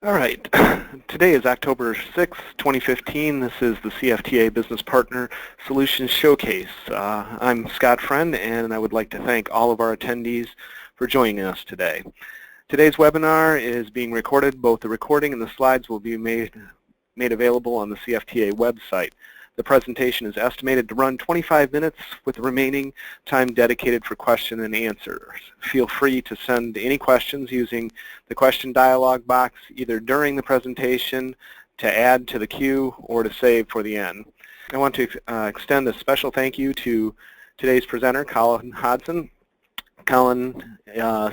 All right. Today is October 6th, 2015. This is the CFTA Business Partner Solutions Showcase. I'm Scott Friend, and I would like to thank all of our attendees for joining us today. Today's webinar is being recorded. Both the recording and the slides will be made available on the CFTA website. The presentation is estimated to run 25 minutes with the remaining time dedicated for question and answers. Feel free to send any questions using the question dialog box either during the presentation, to add to the queue, or to save for the end. I want to extend a special thank you to today's presenter, Colin Hobson. Colin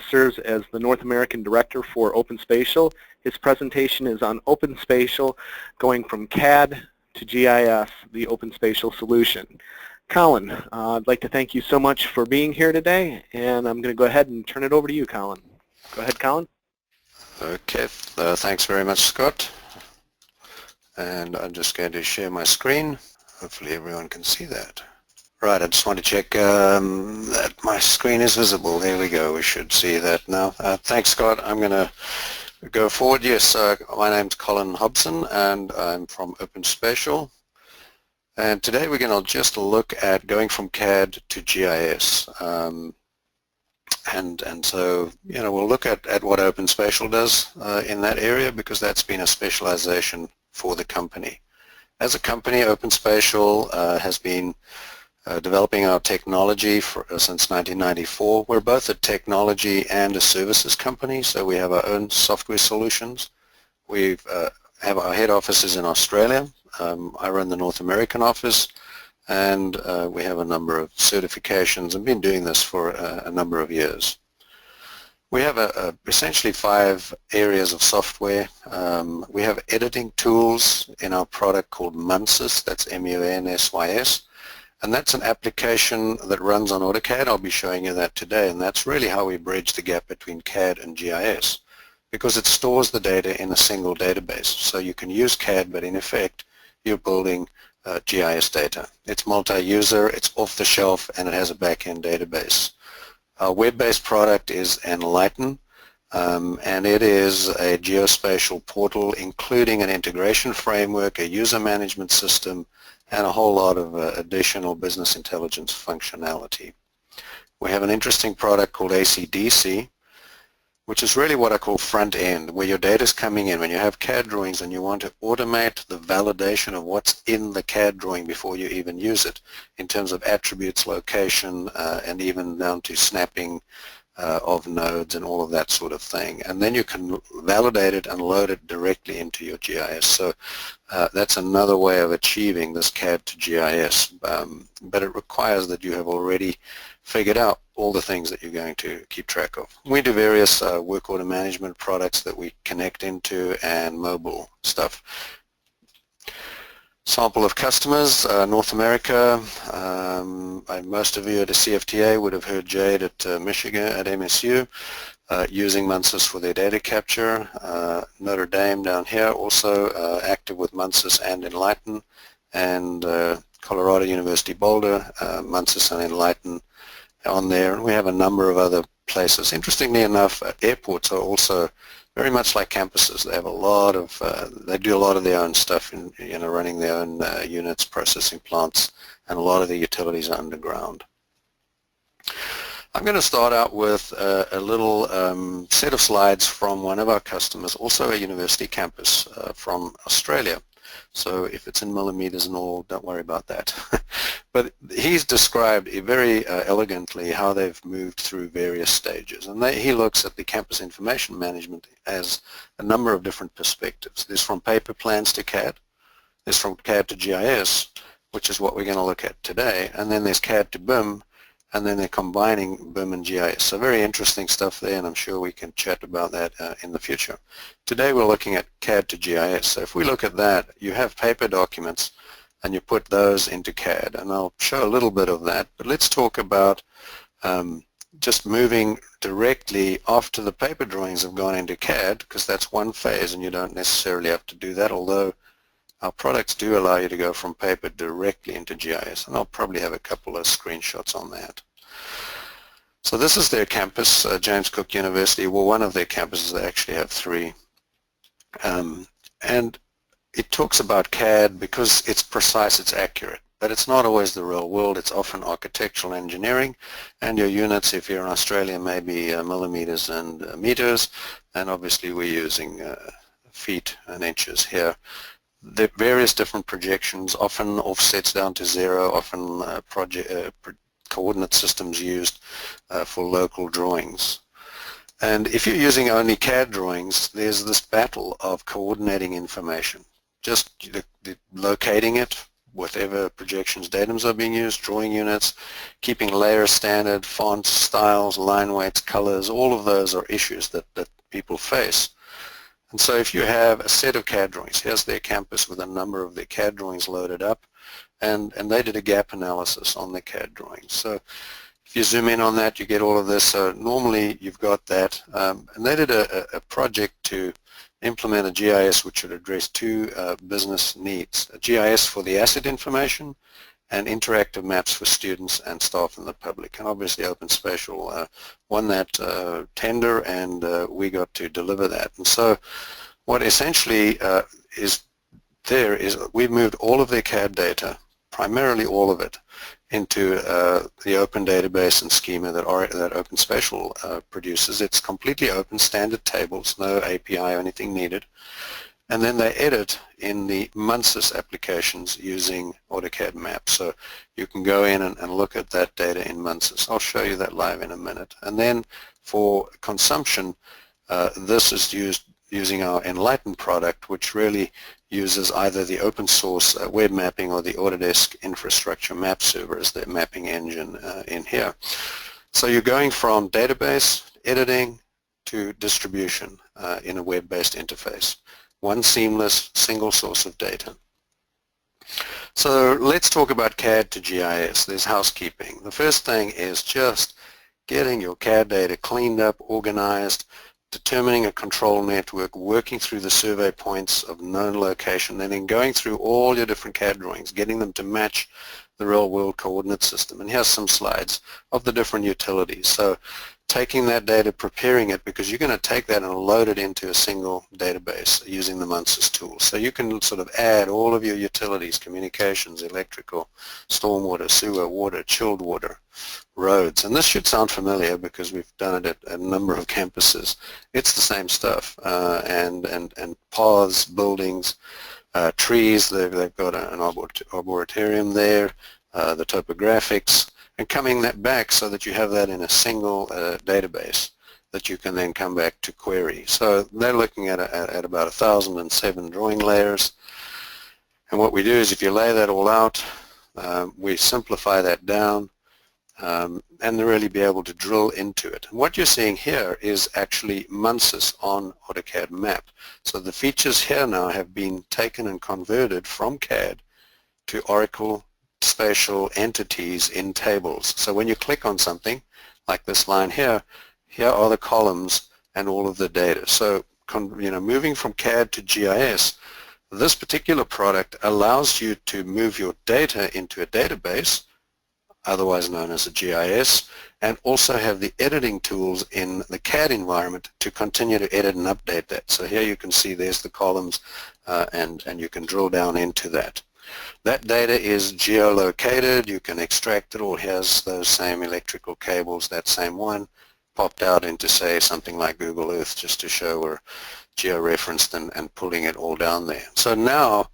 serves as the North American Director for Open Spatial. His presentation is on Open Spatial, going from CAD to GIS, the Open Spatial solution. Colin, I'd like to thank you so much for being here today, and I'm going to go ahead and turn it over to you, Colin. Go ahead, Colin. Okay, thanks very much, Scott. And I'm just going to share my screen. Hopefully everyone can see that. Right, I just want to check that my screen is visible. There we go, we should see that now. Thanks, Scott. I'm going to go forward. Yes, my name's Colin Hobson, and I'm from Open Spatial. And today we're going to just look at going from CAD to GIS. And so, you know, we'll look at what Open Spatial does in that area, because that's been a specialization for the company. As a company, Open Spatial has been developing our technology since 1994. We're both a technology and a services company, so we have our own software solutions. We have our head offices in Australia. I run the North American office, and we have a number of certifications and been doing this for a number of years. We have essentially 5 areas of software. We have editing tools in our product called Munsys, that's M-U-N-S-Y-S, and that's an application that runs on AutoCAD. I'll be showing you that today, and that's really how we bridge the gap between CAD and GIS, because it stores the data in a single database. So you can use CAD, but in effect you're building GIS data. It's multi-user, it's off-the-shelf, and it has a back-end database. Our web-based product is Enlighten, and it is a geospatial portal including an integration framework, a user management system, and a whole lot of additional business intelligence functionality. We have an interesting product called AC/DC, which is really what I call front end, where your data is coming in. When you have CAD drawings and you want to automate the validation of what's in the CAD drawing before you even use it, in terms of attributes, location, and even down to snapping of nodes and all of that sort of thing. And then you can validate it and load it directly into your GIS. So that's another way of achieving this CAD to GIS, but it requires that you have already figured out all the things that you're going to keep track of. We do various work order management products that we connect into, and mobile stuff. Sample of customers, North America. Most of you at the CFTA would have heard Jade at Michigan, at MSU, using Munsys for their data capture. Notre Dame down here also active with Munsys and Enlighten, and Colorado University Boulder, Munsys and Enlighten on there. And we have a number of other places. Interestingly enough, airports are also very much like campuses. They have a lot of, they do a lot of their own stuff in, you know, running their own units, processing plants, and a lot of the utilities are underground. I'm going to start out with a little set of slides from one of our customers, also a university campus from Australia. So if it's in millimeters and all, don't worry about that. But he's described very elegantly how they've moved through various stages. And he looks at the campus information management as a number of different perspectives. There's from paper plans to CAD. There's from CAD to GIS, which is what we're going to look at today. And then there's CAD to BIM, and then they're combining BIM and GIS. So very interesting stuff there, and I'm sure we can chat about that in the future. Today we're looking at CAD to GIS. So if we look at that, you have paper documents, and you put those into CAD, and I'll show a little bit of that. But let's talk about just moving directly after the paper drawings have gone into CAD, because that's one phase, and you don't necessarily have to do that, although our products do allow you to go from paper directly into GIS, and I'll probably have a couple of screenshots on that. So this is their campus, James Cook University. Well, one of their campuses, they actually have 3. And it talks about CAD because it's precise, it's accurate, but it's not always the real world. It's often architectural engineering, and your units, if you're in Australia, may be millimeters and meters, and obviously we're using feet and inches here. There are various different projections, often offsets down to zero, often coordinate systems used for local drawings. And if you're using only CAD drawings, there's this battle of coordinating information. Just locating it, whatever projections datums are being used, drawing units, keeping layers standard, fonts, styles, line weights, colors, all of those are issues that people face. And so if you have a set of CAD drawings, here's their campus with a number of their CAD drawings loaded up, and they did a gap analysis on the CAD drawings. So if you zoom in on that, you get all of this. So normally you've got that. And they did a project to implement a GIS which would address two business needs, a GIS for the asset information and interactive maps for students and staff and the public. And obviously Open Spatial won that tender, and we got to deliver that. And so what essentially is there is we've moved all of their CAD data, primarily all of it, into the open database and schema that Open Spatial produces. It's completely open, standard tables, no API or anything needed. And then they edit in the Munsys applications using AutoCAD maps. So you can go in and look at that data in Munsys. I'll show you that live in a minute. And then for consumption, this is used using our Enlighten product, which really uses either the open source web mapping or the Autodesk infrastructure map server as the mapping engine in here. So you're going from database, editing, to distribution in a web-based interface. One seamless single source of data. So let's talk about CAD to GIS. There's housekeeping. The first thing is just getting your CAD data cleaned up, organized, determining a control network, working through the survey points of known location, and then going through all your different CAD drawings, getting them to match the real world coordinate system. And here's some slides of the different utilities. So taking that data, preparing it, because you're going to take that and load it into a single database using the Munsys tool. So you can sort of add all of your utilities, communications, electrical, stormwater, sewer, water, chilled water, roads. And this should sound familiar because we've done it at a number of campuses. It's the same stuff. And paths, buildings, trees, they've got an arboretum there, the topographics, and coming that back so that you have that in a single database that you can then come back to query. So they're looking at about 1,007 drawing layers. And what we do is if you lay that all out, we simplify that down and really be able to drill into it. And what you're seeing here is actually Munsys on AutoCAD map. So the features here now have been taken and converted from CAD to Oracle spatial entities in tables. So when you click on something like this line here, here are the columns and all of the data. So moving from CAD to GIS, this particular product allows you to move your data into a database, otherwise known as a GIS, and also have the editing tools in the CAD environment to continue to edit and update that. So here you can see there's the columns and you can drill down into that. That data is geolocated. You can extract it all. Here's those same electrical cables, that same one, popped out into, say, something like Google Earth just to show we're georeferenced and pulling it all down there. So now,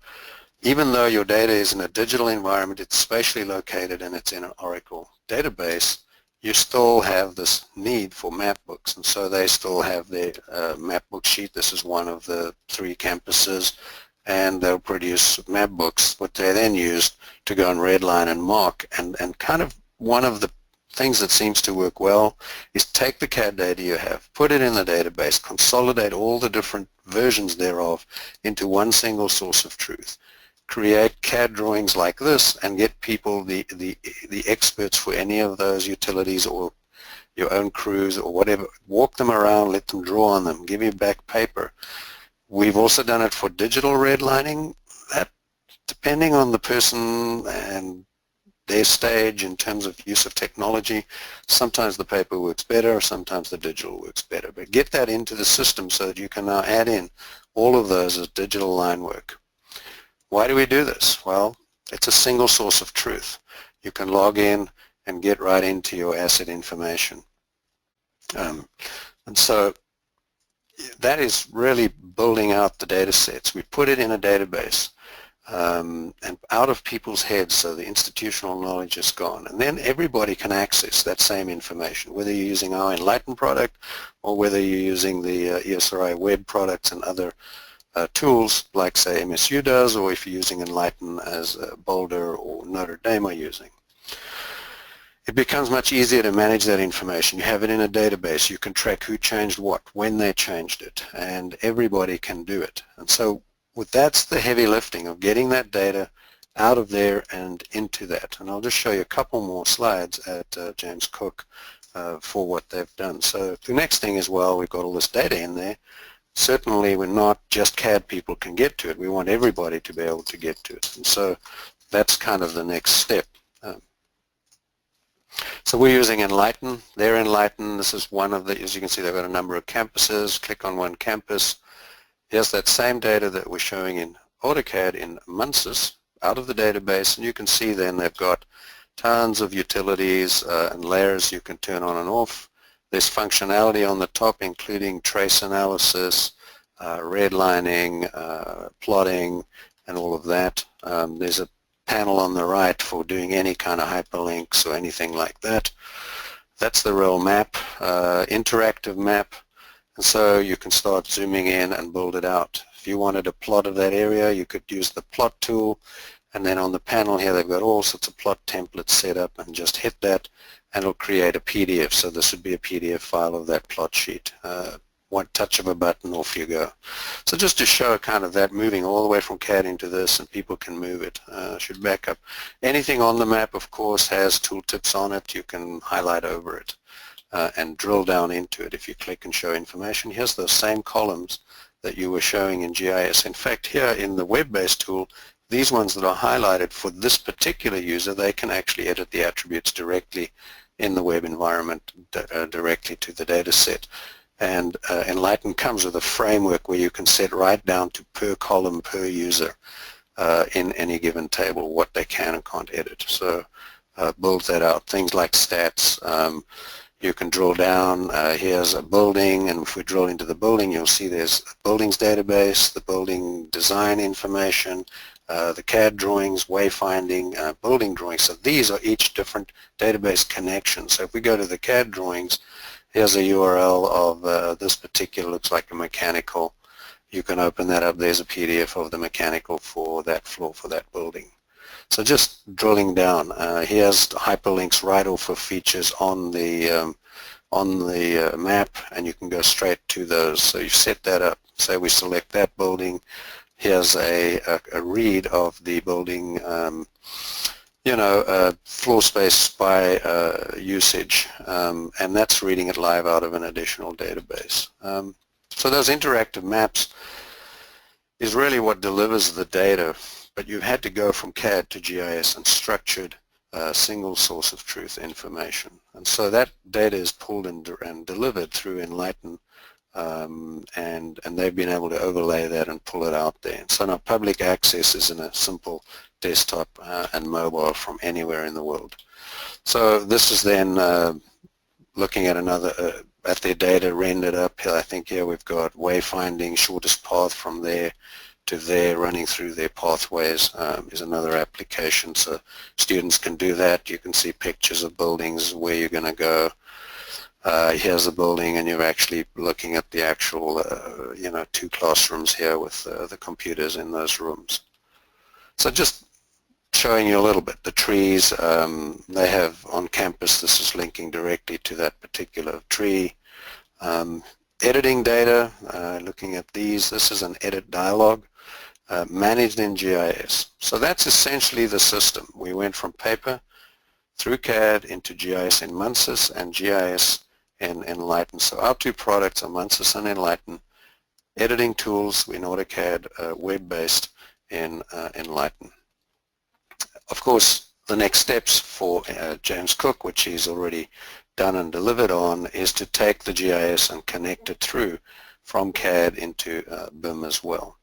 even though your data is in a digital environment, it's spatially located and it's in an Oracle database, you still have this need for map books. And so they still have their map book sheet. This is one of the 3 campuses. And they'll produce map books, what they then use to go and redline and mark. And kind of one of the things that seems to work well is take the CAD data you have, put it in the database, consolidate all the different versions thereof into one single source of truth. Create CAD drawings like this and get people, the experts for any of those utilities or your own crews or whatever, walk them around, let them draw on them, give you back paper. We've also done it for digital redlining. That, depending on the person and their stage in terms of use of technology. Sometimes the paper works better, sometimes the digital works better. But get that into the system so that you can now add in all of those as digital line work. Why do we do this? Well, it's a single source of truth. You can log in and get right into your asset information. And so that is really building out the data sets. We put it in a database and out of people's heads, so the institutional knowledge is gone. And then everybody can access that same information, whether you're using our Enlighten product or whether you're using the ESRI web products and other tools like, say, MSU does, or if you're using Enlighten as Boulder or Notre Dame are using. It becomes much easier to manage that information. You have it in a database. You can track who changed what, when they changed it, and everybody can do it. And so that's the heavy lifting of getting that data out of there and into that. And I'll just show you a couple more slides at James Cook for what they've done. So the next thing is, well, we've got all this data in there. Certainly we're not just CAD people can get to it. We want everybody to be able to get to it. And so that's kind of the next step. So we're using Enlighten. They're Enlighten. This is one of the, as you can see, they've got a number of campuses. Click on one campus. Here's that same data that we're showing in AutoCAD in Munsys out of the database, and you can see then they've got tons of utilities and layers you can turn on and off. There's functionality on the top, including trace analysis, redlining, plotting, and all of that. There's a panel on the right for doing any kind of hyperlinks or anything like that. That's the real map, interactive map, and so you can start zooming in and build it out. If you wanted a plot of that area, you could use the plot tool, and then on the panel here they've got all sorts of plot templates set up, and just hit that and it'll create a PDF. So this would be a PDF file of that plot sheet. One touch of a button, off you go. So just to show kind of that moving all the way from CAD into this, and people can move it. Should back up. Anything on the map, of course, has tooltips on it. You can highlight over it and drill down into it if you click and show information. Here's those same columns that you were showing in GIS. In fact, here in the web-based tool, these ones that are highlighted for this particular user, they can actually edit the attributes directly in the web environment, directly to the data set. And Enlighten comes with a framework where you can set right down to per column, per user in any given table what they can and can't edit. So build that out. Things like stats. You can drill down. Here's a building, and if we drill into the building, you'll see there's a buildings database, the building design information, the CAD drawings, wayfinding, building drawings. So these are each different database connections. So if we go to the CAD drawings, here's a URL of this particular, looks like a mechanical. You can open that up. There's a PDF of the mechanical for that floor, for that building. So just drilling down, here's hyperlinks right off of features on the map, and you can go straight to those. So you set that up. Say we select that building. Here's a read of the building, floor space by usage, and that's reading it live out of an additional database. So those interactive maps is really what delivers the data, but you've had to go from CAD to GIS and structured single source of truth information. And so that data is pulled and delivered through Enlighten, and they've been able to overlay that and pull it out there. And so now public access is in a simple desktop and mobile from anywhere in the world. So this is then looking at another at their data rendered up here. I think here we've got wayfinding, shortest path from there to there, running through their pathways is another application. So students can do that. You can see pictures of buildings, where you're going to go. Here's a building, and you're actually looking at the actual, 2 classrooms here with the computers in those rooms. So just showing you a little bit. The trees they have on campus, this is linking directly to that particular tree. Editing data, looking at these, this is an edit dialog managed in GIS. So that's essentially the system. We went from paper through CAD into GIS in Munsys and GIS in Enlighten. So our 2 products are Munsys and Enlighten. Editing tools in AutoCAD, web-based in Enlighten. Of course, the next steps for James Cook, which he's already done and delivered on, is to take the GIS and connect it through from CAD into BIM as well.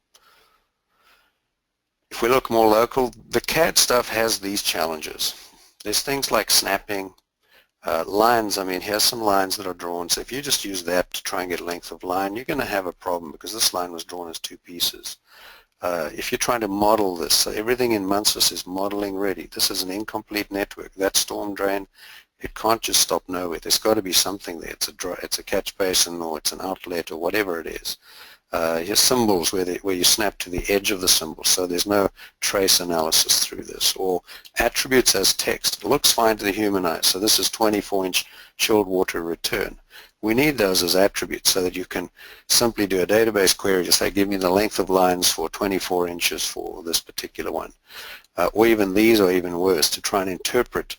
If we look more local, the CAD stuff has these challenges. There's things like snapping, lines. I mean, here's some lines that are drawn. So if you just use that to try and get length of line, you're going to have a problem because this line was drawn as two pieces. If you're trying to model this, so everything in Munsis is modeling ready. This is an incomplete network. That storm drain, it can't just stop nowhere. There's got to be something there. It's a catch basin or it's an outlet or whatever it is. Here's symbols where you snap to the edge of the symbol, so there's no trace analysis through this. Or attributes as text. It looks fine to the human eye. So this is 24-inch chilled water return. We need those as attributes so that you can simply do a database query to say, give me the length of lines for 24 inches for this particular one. Or even these, or even worse, to try and interpret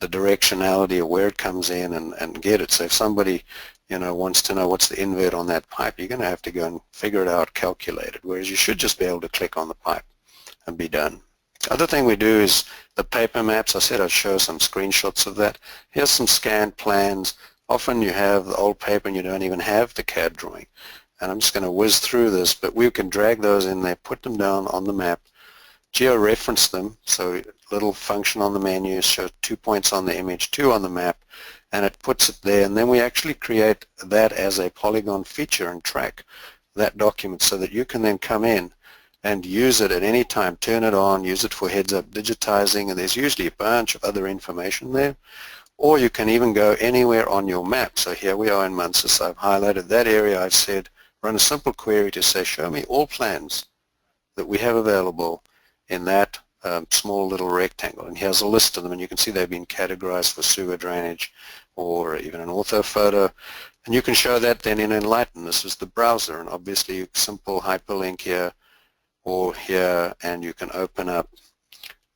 the directionality of where it comes in and get it. So if somebody wants to know what's the invert on that pipe, you're going to have to go and figure it out, calculate it, whereas you should just be able to click on the pipe and be done. The other thing we do is the paper maps. I said I'd show some screenshots of that. Here's some scanned plans. Often you have the old paper and you don't even have the CAD drawing. And I'm just going to whiz through this, but we can drag those in there, put them down on the map, georeference them, so little function on the menu shows 2 points on the image, 2 on the map, and it puts it there, and then we actually create that as a polygon feature and track that document so that you can then come in and use it at any time, turn it on, use it for heads-up digitizing, and there's usually a bunch of other information there. Or you can even go anywhere on your map. So here we are in Munsis. I've highlighted that area. I've said, run a simple query to say, show me all plans that we have available in that small little rectangle. And here's a list of them, and you can see they've been categorized for sewer drainage or even an ortho photo. And you can show that then in Enlighten. This is the browser, and obviously simple hyperlink here or here, and you can open up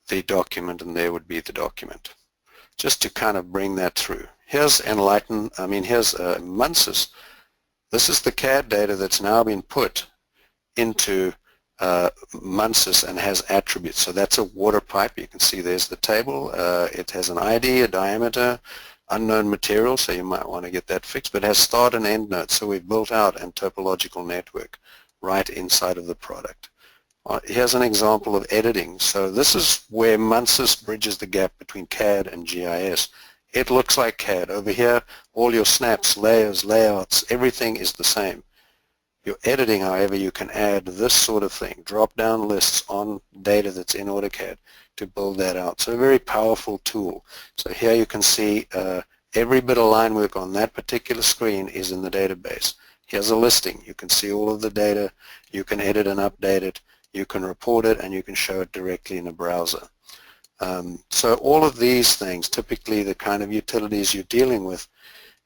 the document, and there would be the document. Just to kind of bring that through. Here's Enlighten, here's Munsis. This is the CAD data that's now been put into Munsis and has attributes. So that's a water pipe. You can see there's the table. It has an ID, a diameter, unknown material, so you might want to get that fixed, but it has start and end nodes. So we've built out a topological network right inside of the product. Here's an example of editing. So this is where Munsis bridges the gap between CAD and GIS. It looks like CAD. Over here, all your snaps, layers, layouts, everything is the same. Your editing, however, you can add this sort of thing, drop-down lists on data that's in AutoCAD to build that out. So a very powerful tool. So here you can see every bit of line work on that particular screen is in the database. Here's a listing. You can see all of the data. You can edit and update it. You can report it, and you can show it directly in a browser. So all of these things, typically the kind of utilities you're dealing with,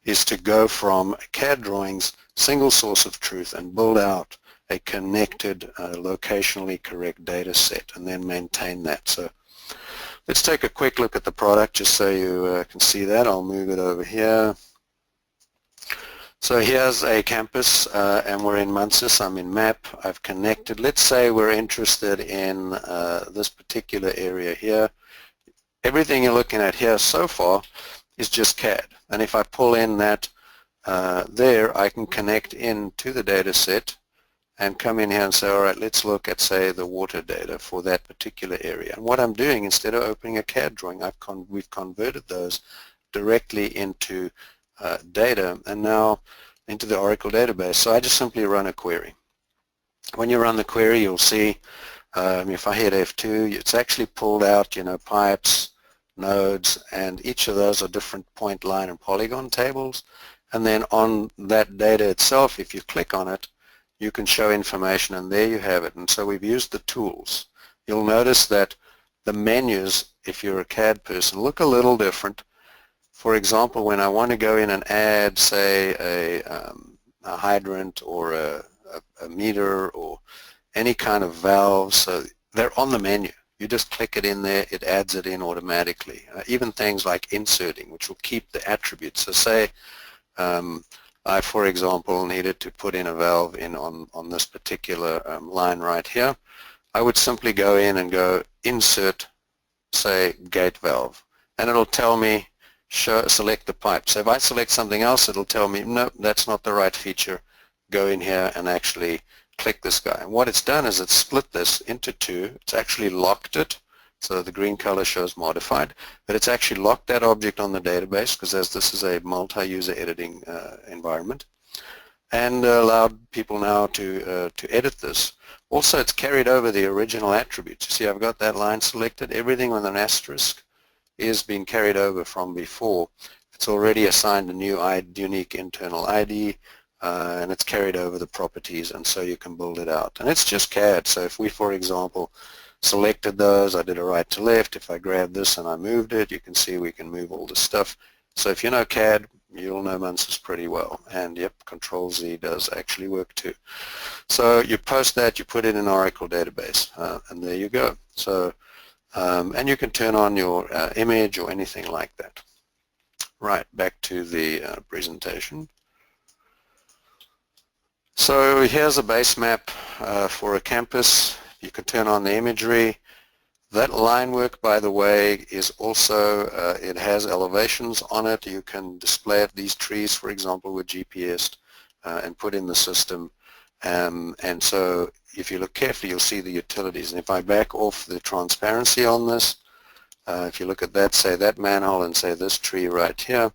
is to go from CAD drawings, single source of truth, and build out a connected, locationally correct data set, and then maintain that. So let's take a quick look at the product just so you can see that. I'll move it over here. So here's a campus, and we're in Munsis. I'm in map. I've connected. Let's say we're interested in this particular area here. Everything you're looking at here so far is just CAD. And if I pull in that there, I can connect into the data set and come in here and say, all right, let's look at, say, the water data for that particular area. And what I'm doing, instead of opening a CAD drawing, we've converted those directly into data and now into the Oracle database. So I just simply run a query. When you run the query, you'll see if I hit F2, it's actually pulled out, pipes, nodes, and each of those are different point, line, and polygon tables. And then on that data itself, if you click on it, you can show information, and there you have it. And so we've used the tools. You'll notice that the menus, if you're a CAD person, look a little different. For example, when I want to go in and add, say, a hydrant or a meter or any kind of valve, so they're on the menu. You just click it in there, it adds it in automatically. Even things like inserting, which will keep the attributes. So say I, for example, needed to put in a valve in on this particular line right here. I would simply go in and go insert say gate valve, and it'll tell me select the pipe. So if I select something else, it'll tell me no, that's not the right feature. Go in here and actually click this guy. And what it's done is it's split this into two. It's actually locked it, so the green color shows modified, but it's actually locked that object on the database because as this is a multi-user editing environment, and allowed people now to edit this. Also, it's carried over the original attributes. You see, I've got that line selected. Everything with an asterisk is being carried over from before. It's already assigned a new unique internal ID, and it's carried over the properties, and so you can build it out. And it's just CAD. So if we, for example, selected those, I did a right to left. If I grabbed this and I moved it, you can see we can move all the stuff. So if you know CAD, you'll know Muncis pretty well. And yep, Control-Z does actually work too. So you post that, you put it in an Oracle database, and there you go. So, and you can turn on your image or anything like that. Right, back to the presentation. So here's a base map for a campus. You can turn on the imagery. That line work, by the way, is also, it has elevations on it. You can display it, these trees, for example, with GPS and put in the system. And so if you look carefully, you'll see the utilities. And if I back off the transparency on this, if you look at that, say that manhole and say this tree right here,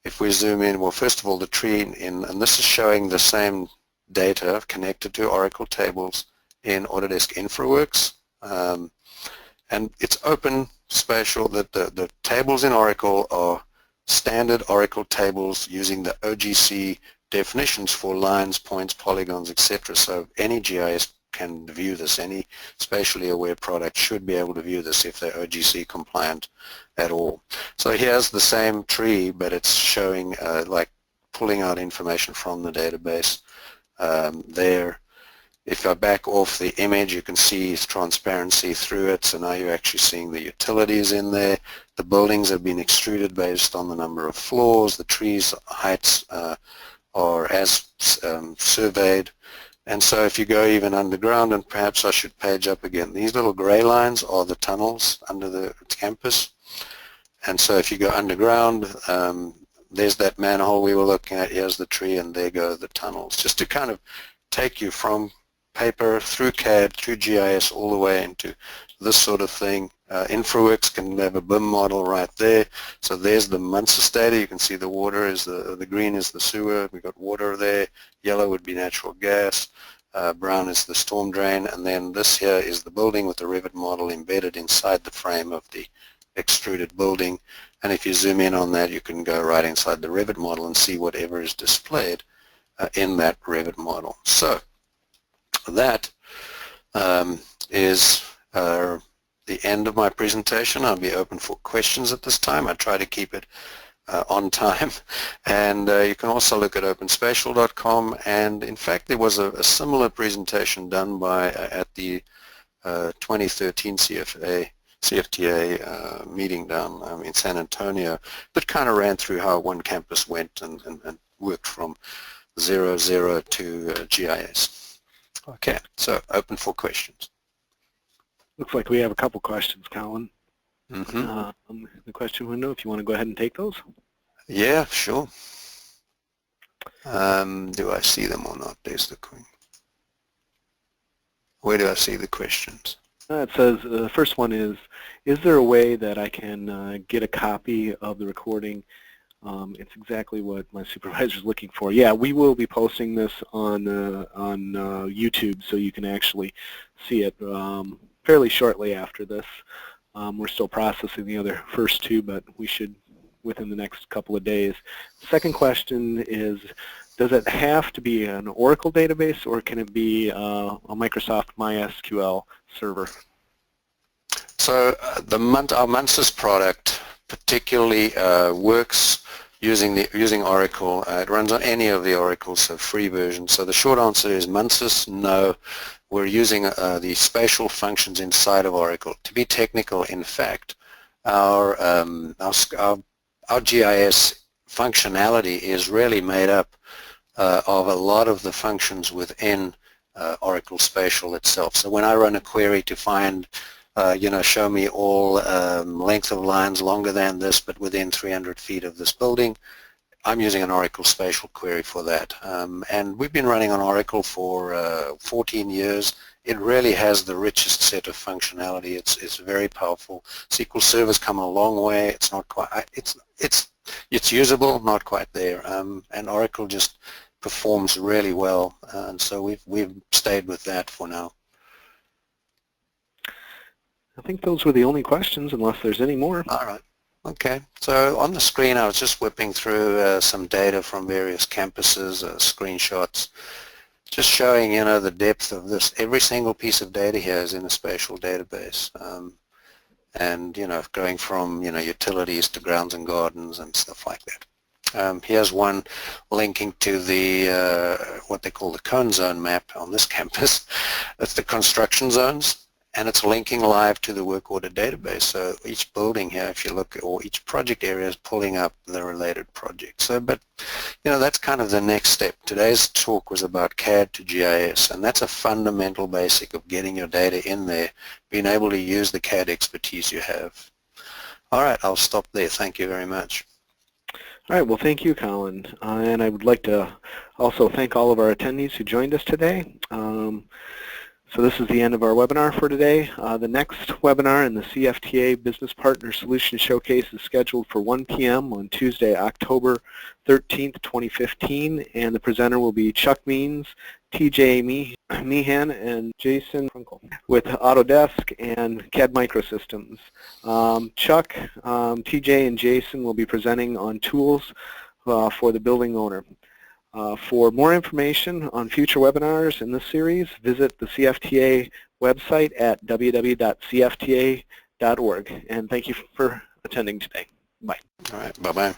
if we zoom in, well, first of all, the tree and this is showing the same data connected to Oracle tables in Autodesk InfraWorks. And it's Open Spatial, that the tables in Oracle are standard Oracle tables using the OGC definitions for lines, points, polygons, etc. So any GIS can view this. Any spatially aware product should be able to view this if they're OGC compliant at all. So here's the same tree, but it's showing like pulling out information from the database there. If I back off the image, you can see transparency through it, so now you're actually seeing the utilities in there. The buildings have been extruded based on the number of floors. The trees' heights are as surveyed. And so if you go even underground, and perhaps I should page up again, these little gray lines are the tunnels under the campus. And so if you go underground, there's that manhole we were looking at, here's the tree, and there go the tunnels, just to kind of take you from paper through CAD, through GIS, all the way into this sort of thing. InfraWorks can have a BIM model right there. So there's the Muncis data. You can see the water is the green is the sewer. We've got water there. Yellow would be natural gas. Brown is the storm drain. And then this here is the building with the Revit model embedded inside the frame of the extruded building. And if you zoom in on that, you can go right inside the Revit model and see whatever is displayed in that Revit model. So that is the end of my presentation. I'll be open for questions at this time. I try to keep it on time. And you can also look at openspatial.com. And in fact, there was a similar presentation done by at the 2013 CFTA meeting down in San Antonio that kind of ran through how one campus went and worked from 0 to GIS. Okay, so open for questions. Looks like we have a couple questions, Colin. Mm-hmm. The question window, if you want to go ahead and take those. Yeah, sure. Do I see them or not? There's the queen. Where do I see the questions? It says, the first one is there a way that I can get a copy of the recording? It's exactly what my supervisor is looking for. Yeah, we will be posting this on YouTube, so you can actually see it fairly shortly after this. We're still processing the other first two, but we should within the next couple of days. Second question is, does it have to be an Oracle database, or can it be a Microsoft MySQL server? So our Muncis product particularly works using Oracle. It runs on any of the Oracle's free versions. So the short answer is Muncis, no. We're using the spatial functions inside of Oracle. To be technical, in fact, our GIS functionality is really made up of a lot of the functions within Oracle Spatial itself. So when I run a query to find show me all length of lines longer than this but within 300 feet of this building. I'm using an Oracle Spatial query for that. And we've been running on Oracle for 14 years. It really has the richest set of functionality. It's very powerful. SQL Server's come a long way. It's not quite, it's usable, not quite there. And Oracle just performs really well. And so we've stayed with that for now. I think those were the only questions, unless there's any more. All right. Okay. So on the screen, I was just whipping through some data from various campuses, screenshots, just showing, the depth of this. Every single piece of data here is in a spatial database. And, going from, utilities to grounds and gardens and stuff like that. Here's one linking to the, what they call the cone zone map on this campus. That's the construction zones. And it's linking live to the work order database. So each building here, if you look, or each project area is pulling up the related project. So, but, that's kind of the next step. Today's talk was about CAD to GIS, and that's a fundamental basic of getting your data in there, being able to use the CAD expertise you have. All right, I'll stop there. Thank you very much. All right, well, thank you, Colin. And I would like to also thank all of our attendees who joined us today. So this is the end of our webinar for today. The next webinar in the CFTA Business Partner Solution Showcase is scheduled for 1 p.m. on Tuesday, October 13th, 2015, and the presenter will be Chuck Means, TJ Meehan, and Jason Frunkel with Autodesk and CAD Microsystems. Chuck, TJ, and Jason will be presenting on tools for the building owner. For more information on future webinars in this series, visit the CFTA website at www.cfta.org. And thank you for attending today. Bye. All right. Bye-bye.